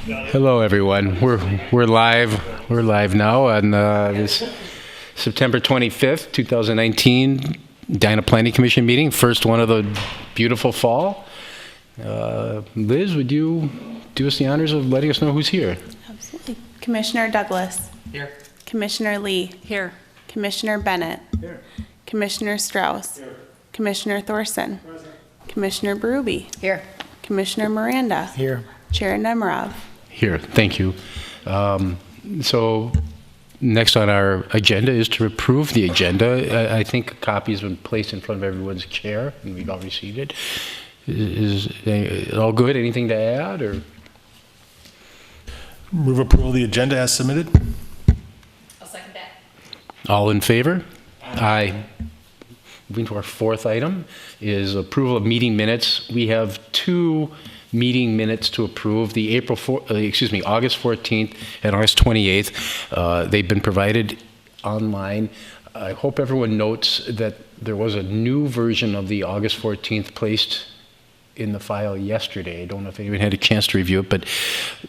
Hello, everyone. We're live. We're live now on this September 25th, 2019 Edina Planning Commission meeting. First one of the beautiful fall. Liz, would you do us the honors of letting us know who's here? Absolutely. Commissioner Douglas. Here. Commissioner Lee. Here. Commissioner Bennett. Here. Commissioner Strauss. Here. Commissioner Thorson. Present. Commissioner Berube. Here. Commissioner Miranda. Here. Chair Nemerov. Here. Thank you. So next on our agenda is to approve the agenda. I think a copy has been placed in front of everyone's chair, and we've all received it. Is it all good? Anything to add? Or Move approval of the agenda as submitted. I'll second that. all in favor? Aye. Moving to our fourth item is approval of meeting minutes. We have two meeting minutes to approve, the August 14th and August 28th. They've been provided online. I hope everyone notes that there was a new version of the August 14th placed in the file yesterday. I don't know if anyone had a chance to review it, but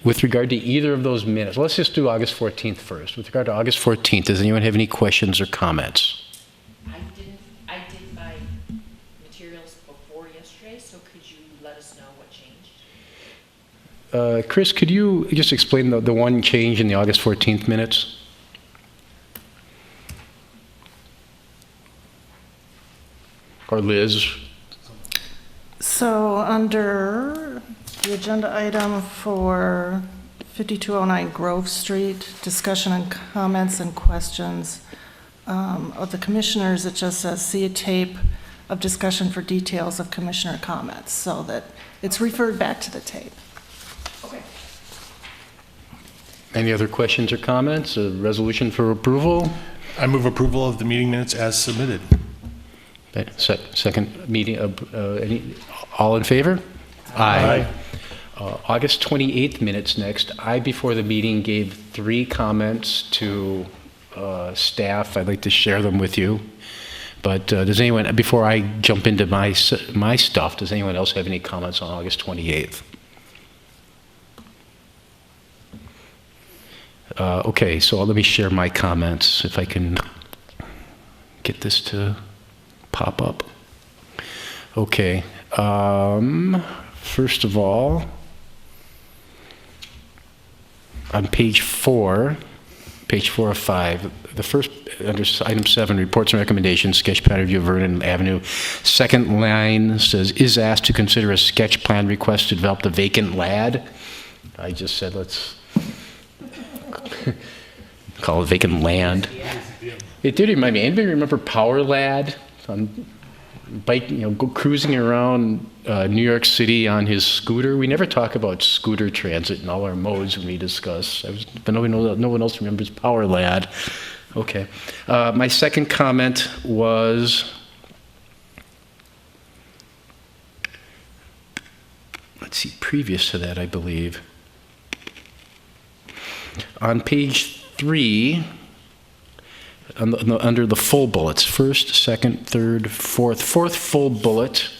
with regard to either of those minutes, let's just do August 14th first. With regard to August 14th, does anyone have any questions or comments? I did my materials before yesterday, so could you let us know what changed? Chris, could you just explain the one change in the August 14th minutes? Or Liz? So under the agenda item for 5209 Grove Street, discussion and comments and questions of the commissioners, it just says, see a tape of discussion for details of commissioner comments, so that it's referred back to the tape. Okay. Any other questions or comments? A resolution for approval? I move approval of the meeting minutes as submitted. Second meeting, all in favor? Aye. August 28th minutes next. I, before the meeting, gave 3 comments to staff. I'd like to share them with you. But does anyone, before I jump into my stuff, does anyone else have any comments on August 28th? Okay, so let me share my comments, if I can get this to pop up. Okay. First of all, on page 4 of 5, the first, under item 7, reports and recommendations, sketch plan review of Vernon Avenue. Second line says, is asked to consider a sketch plan request to develop the vacant LAD. I just said, let's call it vacant land. It did remind me, anybody remember Power Lad? On bike, go cruising around New York City on his scooter. We never talk about scooter transit in all our modes when we discuss. But no one else remembers Power Lad. Okay. My second comment was, let's see, previous to that, I believe. On page 3, under the full bullets, first, second, third, fourth fourth full bullet,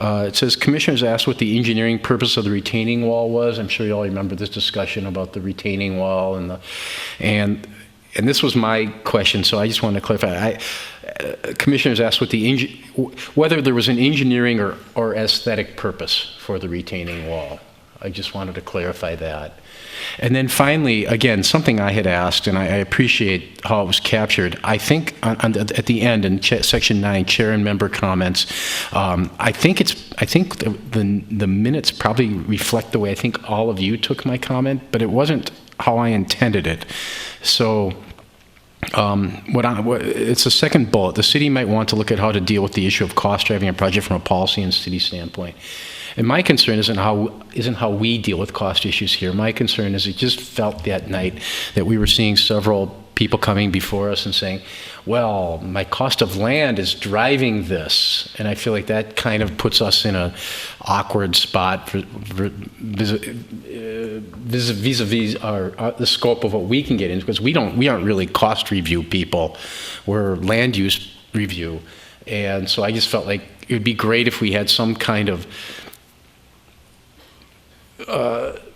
it says commissioners asked what the engineering purpose of the retaining wall was. I'm sure you all remember this discussion about the retaining wall and this was my question, so I just wanted to clarify. Commissioners asked whether there was an engineering or aesthetic purpose for the retaining wall. I just wanted to clarify that. And then finally, again, something I had asked, and I appreciate how it was captured. I think at the end in section 9, chair and member comments, I think the minutes probably reflect the way I think all of you took my comment, but it wasn't how I intended it. So it's the second bullet. The city might want to look at how to deal with the issue of cost driving a project from a policy and city standpoint. And my concern isn't how we deal with cost issues here. My concern is it just felt that night that we were seeing several people coming before us and saying, well, my cost of land is driving this. And I feel like that kind of puts us in an awkward spot vis-a-vis the scope of what we can get into, because we aren't really cost review people. We're land use review. And so I just felt like it would be great if we had some kind of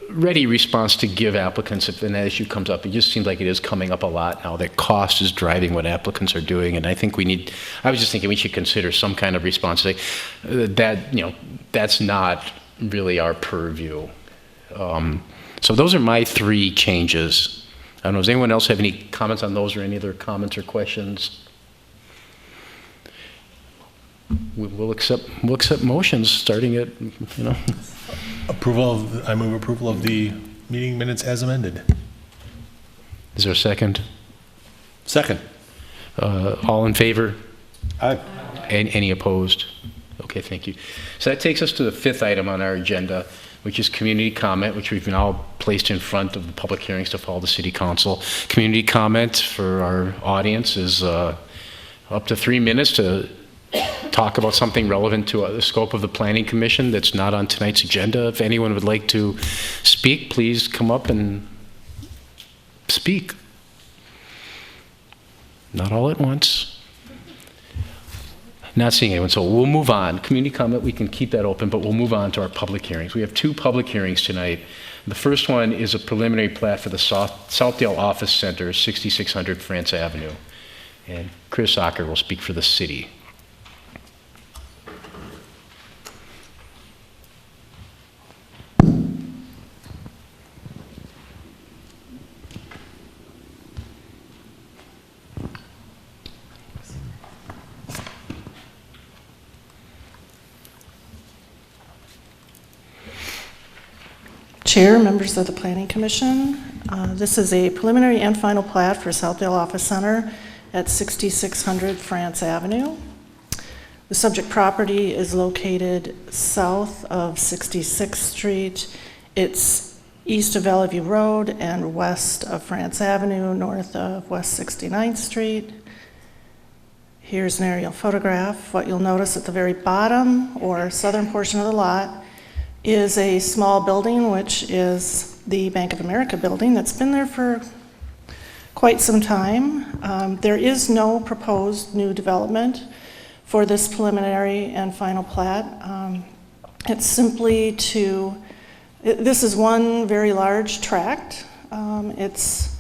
ready response to give applicants if an issue comes up. It just seems like it is coming up a lot now, that cost is driving what applicants are doing, and I think I was just thinking we should consider some kind of response, say, that's not really our purview. So those are my 3 changes. I don't know, does anyone else have any comments on those or any other comments or questions? We'll accept motions starting at, I move approval of the meeting minutes as amended. Is there a second? Second. All in favor? Aye. Any opposed? Okay, thank you. So that takes us to the 5th item on our agenda, which is community comment, which we've now placed in front of the public hearings to follow the city council. Community comment for our audience is up to 3 minutes to talk about something relevant to the scope of the Planning Commission that's not on tonight's agenda. If anyone would like to speak, please come up and speak. Not all at once. Not seeing anyone, so we'll move on. Community comment, we can keep that open, but we'll move on to our public hearings. We have 2 public hearings tonight. The first one is a preliminary plat for the Southdale Office Center, 6600 France Avenue. And Chris Ocker will speak for the city. Chair, members of the Planning Commission, this is a preliminary and final plat for Southdale Office Center at 6600 France Avenue. The subject property is located south of 66th Street. It's east of Valley View Road and west of France Avenue, north of West 69th Street. Here's an aerial photograph. What you'll notice at the very bottom or southern portion of the lot is a small building, which is the Bank of America building that's been there for quite some time. There is no proposed new development for this preliminary and final plat. It's simply this is one very large tract. It's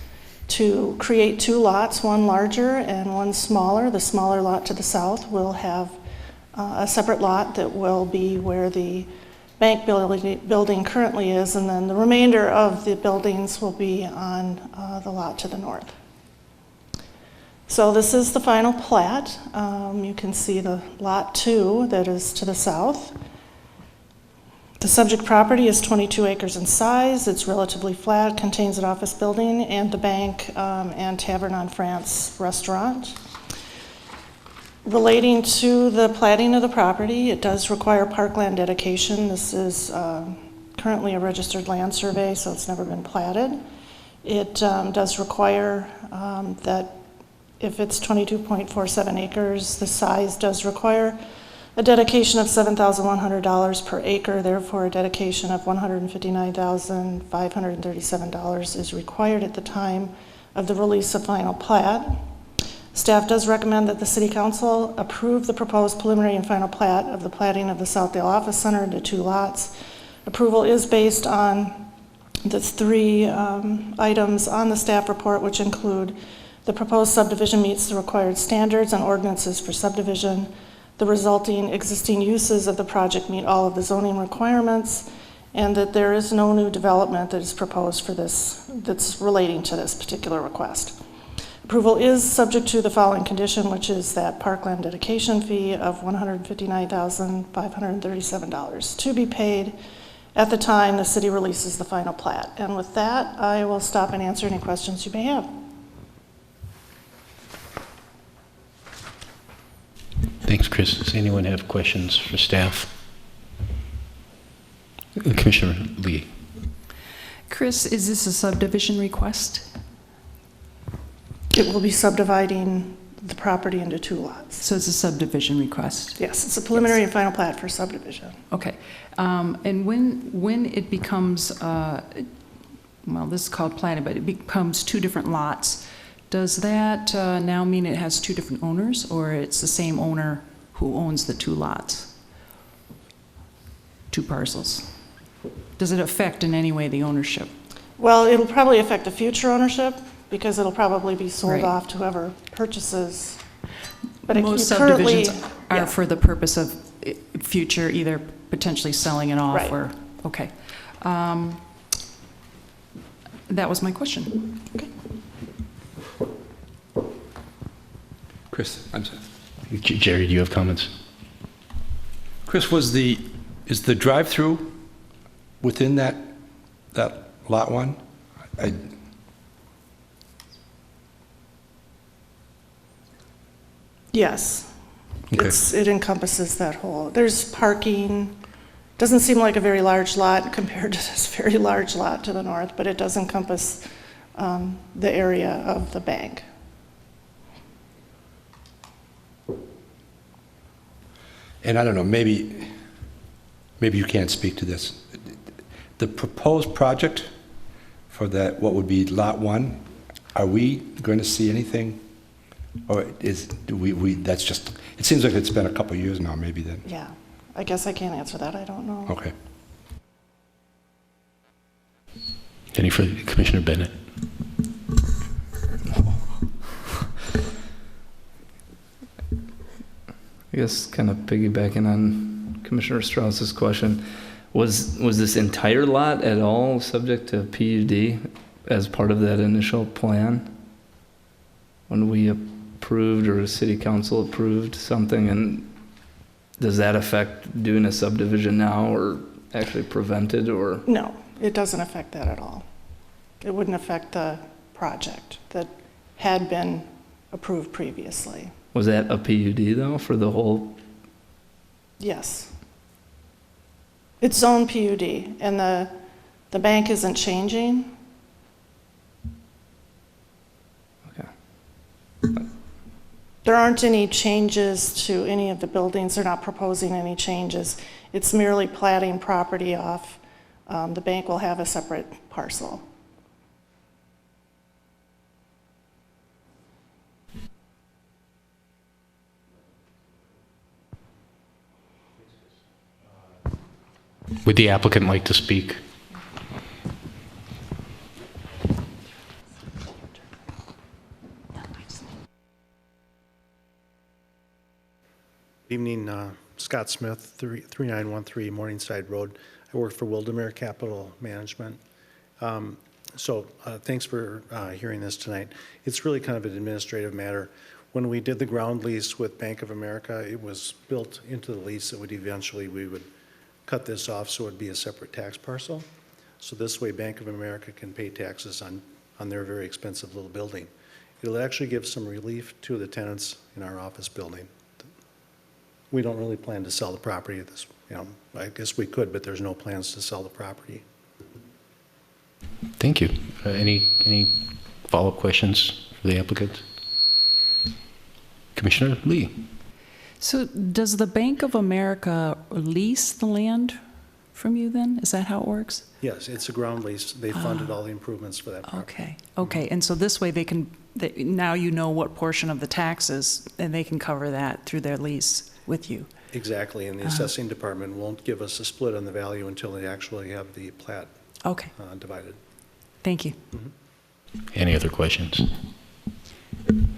to create 2 lots, one larger and one smaller. The smaller lot to the south will have a separate lot that will be where the bank building currently is, and then the remainder of the buildings will be on the lot to the north. So this is the final plat. You can see the lot 2 that is to the south. The subject property is 22 acres in size. It's relatively flat, contains an office building and the bank and Tavern on France restaurant. Relating to the platting of the property, it does require parkland dedication. This is currently a registered land survey, so it's never been platted. It does require that if it's 22.47 acres, the size does require a dedication of $7,100 per acre. Therefore, a dedication of $159,537 is required at the time of the release of final plat. Staff does recommend that the City Council approve the proposed preliminary and final plat of the platting of the Southdale Office Center into 2 lots. Approval is based on the 3 items on the staff report, which include the proposed subdivision meets the required standards and ordinances for subdivision. The resulting existing uses of the project meet all of the zoning requirements, and that there is no new development that is proposed for this that's relating to this particular request. Approval is subject to the following condition, which is that parkland dedication fee of $159,537 to be paid at the time the city releases the final plat. And with that, I will stop and answer any questions you may have. Thanks, Chris. Does anyone have questions for staff? Commissioner Lee. Chris, is this a subdivision request? It will be subdividing the property into 2 lots. So it's a subdivision request? Yes, it's a preliminary and final plat for subdivision. Okay. And when it becomes, well, this is called platted, but it becomes 2 different lots, does that now mean it has 2 different owners, or it's the same owner who owns the 2 lots? 2 parcels? Does it affect in any way the ownership? Well, it'll probably affect the future ownership because it'll probably be sold Right. off to whoever purchases. But Most you currently- subdivisions are yeah. for the purpose of future, either potentially selling it off Right. or, okay. That was my question. Chris, I'm sorry. Jerry, do you have comments? Chris, is the drive-through within that lot one? Yes. Okay. It encompasses that whole, there's parking. Doesn't seem like a very large lot compared to this very large lot to the north, but it does encompass the area of the bank. And I don't know, maybe you can't speak to this. The proposed project for that, what would be Lot 1, are we going to see anything? Or that's just, it seems like it's been a couple of years now, maybe then. Yeah, I guess I can't answer that, I don't know. Okay. Any further, Commissioner Bennett? I guess kind of piggybacking on Commissioner Strauss's question, was this entire lot at all subject to PUD as part of that initial plan? When we approved or city council approved something, and does that affect doing a subdivision now or actually prevent it, or? No, it doesn't affect that at all. It wouldn't affect the project that had been approved previously. Was that a PUD though for the whole? Yes. It's zone PUD, and the bank isn't changing. Okay. There aren't any changes to any of the buildings. They're not proposing any changes. It's merely platting property off. The bank will have a separate parcel. Would the applicant like to speak? Evening, Scott Smith, 3913 Morningside Road. I work for Wildermere Capital Management. Thanks for hearing this tonight. It's really kind of an administrative matter. When we did the ground lease with Bank of America, it was built into the lease that we would cut this off so it would be a separate tax parcel. So this way Bank of America can pay taxes on their very expensive little building. It'll actually give some relief to the tenants in our office building. We don't really plan to sell the property at this, I guess we could, but there's no plans to sell the property. Thank you. Any follow-up questions for the applicant? Commissioner Lee? So does the Bank of America lease the land from you then? Is that how it works? Yes, it's a ground lease. They funded all the improvements for that property. Okay, and so this way now you know what portion of the taxes, and they can cover that through their lease with you. Exactly, and the assessing department won't give us a split on the value until they actually have the plat Okay, divided. thank you. Any other questions?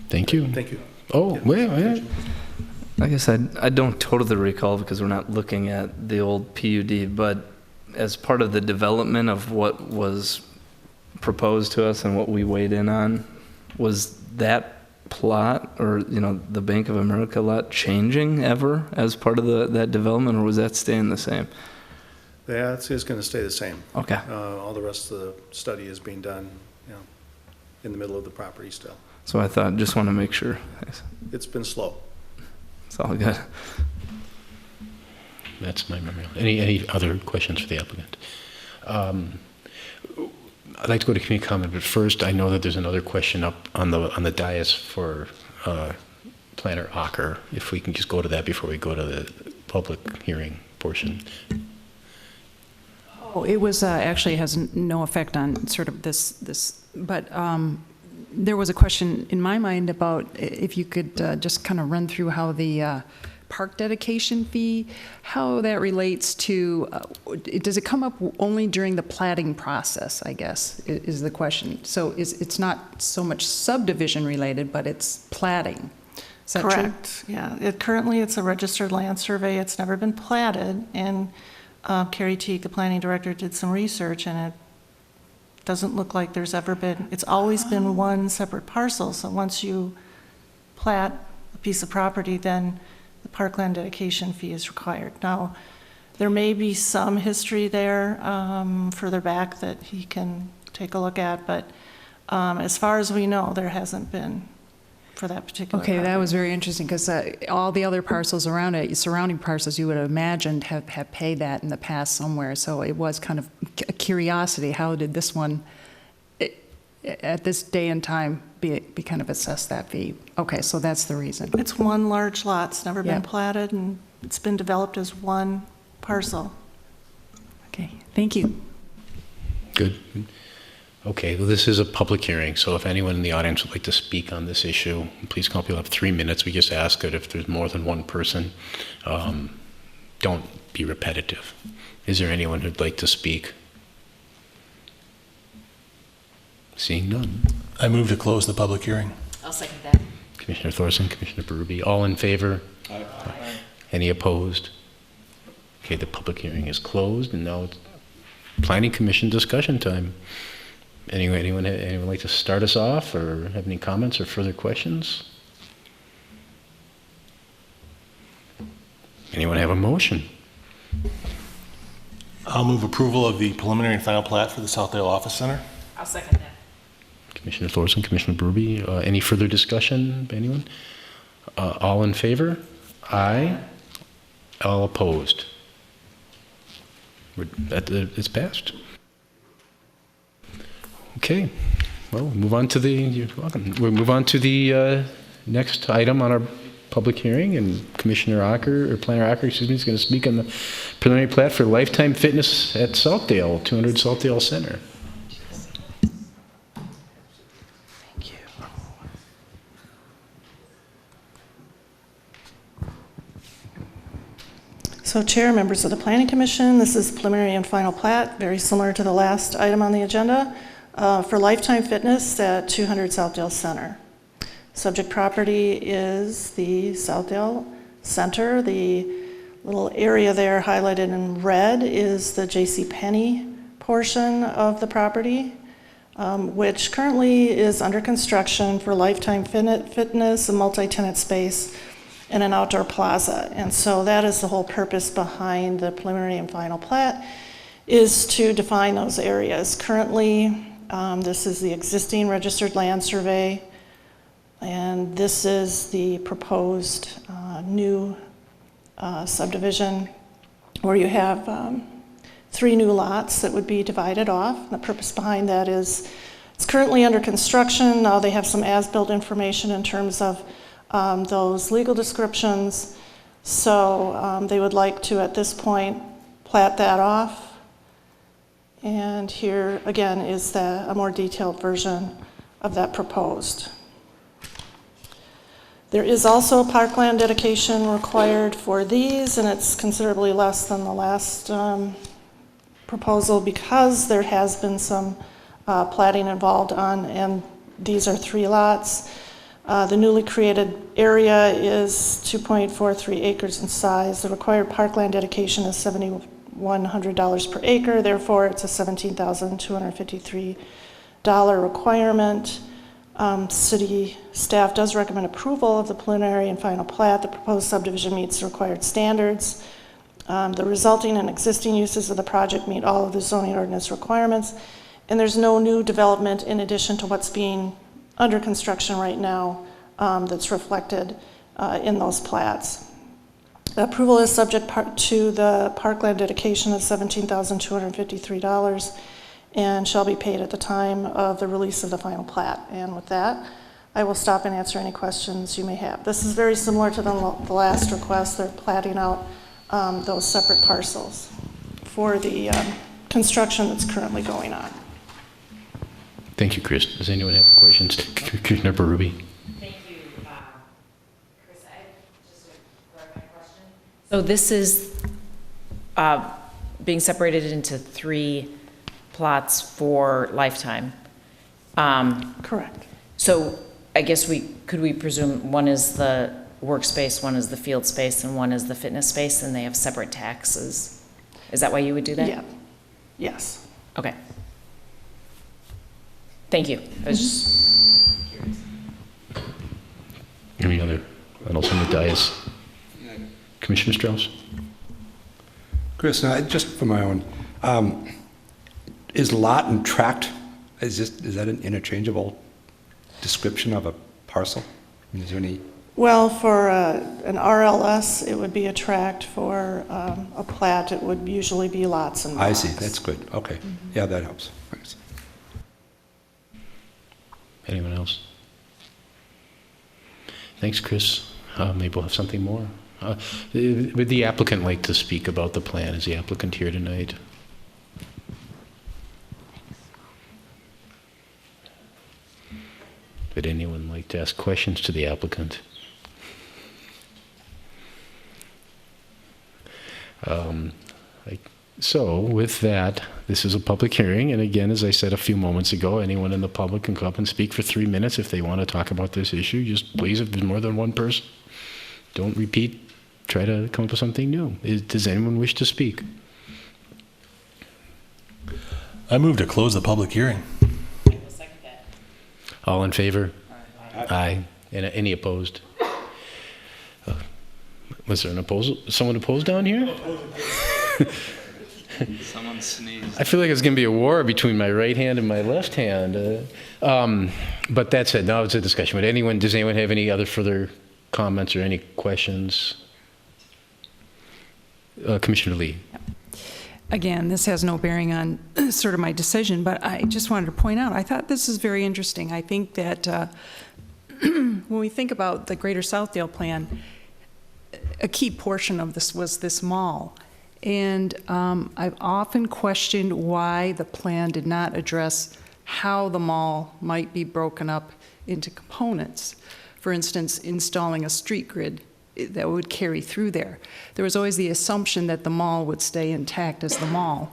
Thank you. Thank you. Oh, wait. I guess I don't totally recall because we're not looking at the old PUD, but as part of the development of what was proposed to us and what we weighed in on, was that plot or the Bank of America lot changing ever as part of that development, or was that staying the same? That is going to stay the same. Okay. All the rest of the study is being done, in the middle of the property still. So I just want to make sure. It's been slow. It's all good. That's my memory. Any other questions for the applicant? I'd like to go to community comment, but first I know that there's another question up on the dais for Planner Ocker. If we can just go to that before we go to the public hearing portion. Oh, it was actually has no effect on sort of this, but there was a question in my mind about if you could just kind of run through how the park dedication fee, how that relates to, does it come up only during the plating process, I guess, is the question. So it's not so much subdivision related, but it's plating. Is that true? Correct, yeah. Currently, it's a registered land survey. It's never been platted, and Carrie Teague, the planning director, did some research, and it doesn't look like there's ever been, it's always been one separate parcel. So once you plat a piece of property, then the parkland dedication fee is required. Now, there may be some history there further back that he can take a look at, but as far as we know, there hasn't been for that particular Okay, that property. was very interesting, because all the other parcels around it, surrounding parcels, you would have imagined have paid that in the past somewhere. So it was kind of a curiosity, how did this one, at this day and time, be kind of assessed that fee? Okay, so that's the reason. It's one large lot. It's never Yeah. been platted, and it's been developed as one parcel. Okay, thank you. Good. Okay, well, this is a public hearing, so if anyone in the audience would like to speak on this issue, please come up. You'll have 3 minutes. We just ask that if there's more than one person, don't be repetitive. Is there anyone who'd like to speak? Seeing none. I move to close the public hearing. I'll second that. Commissioner Thorson, Commissioner Berube, all in favor? Aye. Any opposed? Okay, the public hearing is closed, and now it's Planning Commission discussion time. Anyone like to start us off, or have any comments or further questions? Anyone have a motion? I'll move approval of the preliminary and final plat for the Southdale Office Center. I'll second that. Commissioner Thorson, Commissioner Berube, any further discussion, anyone? All in favor? Aye. All opposed? It's passed. Okay, well, we'll move on to you're welcome. We'll move on to the next item on our public hearing, and Commissioner Acker, or Planner Acker, excuse me, is going to speak on the preliminary plat for Lifetime Fitness at Southdale, 200 Southdale Center. Thank you. So Chair, members of the Planning Commission, this is preliminary and final plat, very similar to the last item on the agenda, for Lifetime Fitness at 200 Southdale Center. Subject property is the Southdale Center. The little area there highlighted in red is the JCPenney portion of the property, which currently is under construction for Lifetime Fitness, a multi-tenant space, and an outdoor plaza. And so that is the whole purpose behind the preliminary and final plat, is to define those areas. Currently, this is the existing registered land survey, and this is the proposed new subdivision, where you have 3 new lots that would be divided off. The purpose behind that is it's currently under construction. Now they have some as-built information in terms of those legal descriptions. So they would like to, at this point, plat that off. And here, again, is a more detailed version of that proposed. There is also parkland dedication required for these, and it's considerably less than the last proposal, because there has been some platting involved and these are 3 lots. The newly created area is 2.43 acres in size. The required parkland dedication is $7,100 per acre. Therefore, it's a $17,253 requirement. City staff does recommend approval of the preliminary and final plat. The proposed subdivision meets the required standards. The resulting and existing uses of the project meet all of the zoning ordinance requirements, and there's no new development in addition to what's being under construction right now that's reflected in those plats. The approval is subject to the parkland dedication of $17,253 and shall be paid at the time of the release of the final plat. And with that, I will stop and answer any questions you may have. This is very similar to the last request. They're platting out those separate parcels for the construction that's currently going on. Thank you, Chris. Does anyone have questions? Commissioner Berube. Thank you, Chris. I just to clarify a So this is being separated into 3 plots for lifetime. Correct. So I guess could we presume one is the workspace, one is the field space, and one is the fitness space, and they have separate taxes? Is that why you would do that? Yeah. Yes. Okay. Thank you. I was just curious. Any other, I don't see the dais. Commissioner Strauss? Chris, now, just for my own, is lot and tract, is that an interchangeable description of a parcel? I mean, is there any? Well, for an RLS, it would be a tract. For a plat, it would usually be lots and lots. I see, that's good, okay. Yeah, that helps. Thanks. Anyone else? Thanks, Chris. Maybe we'll have something more. Would the applicant like to speak about the plan? Is the applicant here tonight? Would anyone like to ask questions to the applicant? So with that, this is a public hearing, and again, as I said a few moments ago, anyone in the public can come up and speak for 3 minutes if they want to talk about this issue. Just please, if there's more than one person, don't repeat. Try to come up with something new. Does anyone wish to speak? I move to close the public hearing. I will second that. All in favor? Aye. Any opposed? Was there an opposal? Someone opposed down here? Someone sneezed. I feel like it's going to be a war between my right hand and my left hand. But that said, now it's a discussion. Does anyone have any other further comments or any questions? Commissioner Lee. Again, this has no bearing on sort of my decision, but I just wanted to point out, I thought this is very interesting. I think that when we think about the Greater Southdale plan, a key portion of this was this mall. And I've often questioned why the plan did not address how the mall might be broken up into components. For instance, installing a street grid that would carry through there. There was always the assumption that the mall would stay intact as the mall.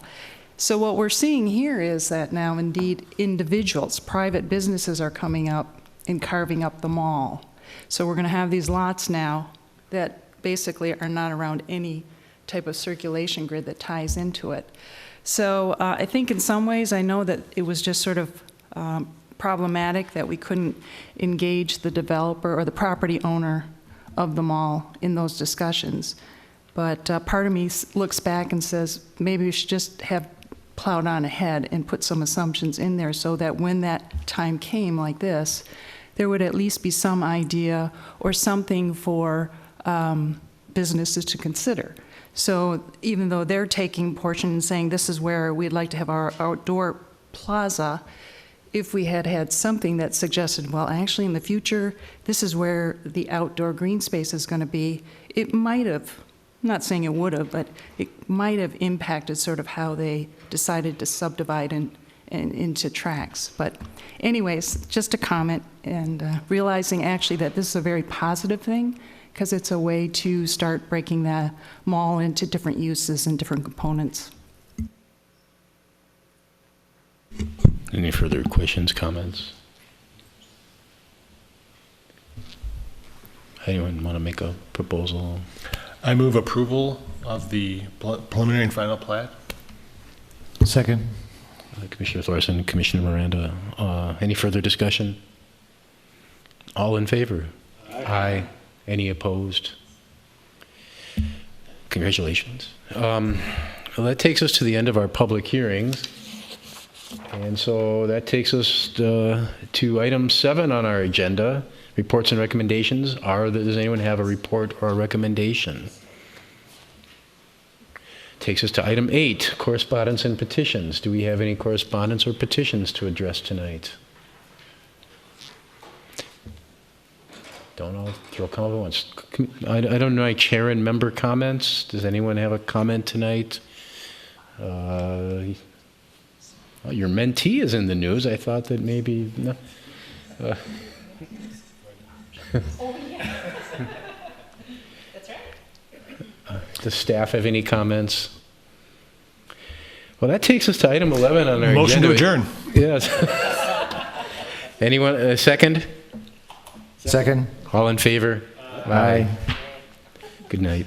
So what we're seeing here is that now indeed individuals, private businesses are coming up and carving up the mall. So we're going to have these lots now that basically are not around any type of circulation grid that ties into it. So I think in some ways I know that it was just sort of problematic that we couldn't engage the developer or the property owner of the mall in those discussions. But part of me looks back and says maybe we should just have plowed on ahead and put some assumptions in there so that when that time came like this, there would at least be some idea or something for businesses to consider. So even though they're taking portion and saying this is where we'd like to have our outdoor plaza, if we had had something that suggested, well, actually in the future, this is where the outdoor green space is going to be, it might have, I'm not saying it would have, but it might have impacted sort of how they decided to subdivide and into tracks. But anyways, just a comment and realizing actually that this is a very positive thing because it's a way to start breaking the mall into different uses and different components. Any further questions, comments? Anyone want to make a proposal? I move approval of the preliminary and final plat. Second. Commissioner Thorson, Commissioner Miranda. Any further discussion? All in favor? Aye. Any opposed? Congratulations. Well, that takes us to the end of our public hearings. And so that takes us to item 7 on our agenda, reports and recommendations. Does anyone have a report or a recommendation? Takes us to item 8, correspondence and petitions. Do we have any correspondence or petitions to address tonight? Don't all throw comment at once. I don't know, chair and member comments. Does anyone have a comment tonight? Well, your mentee is in the news. I thought that maybe. No. Oh, yeah. That's right. Does staff have any comments? Well, that takes us to item 11 on our agenda. Motion to adjourn. Yes. Anyone, a second? Second. All in favor? Aye. Good night.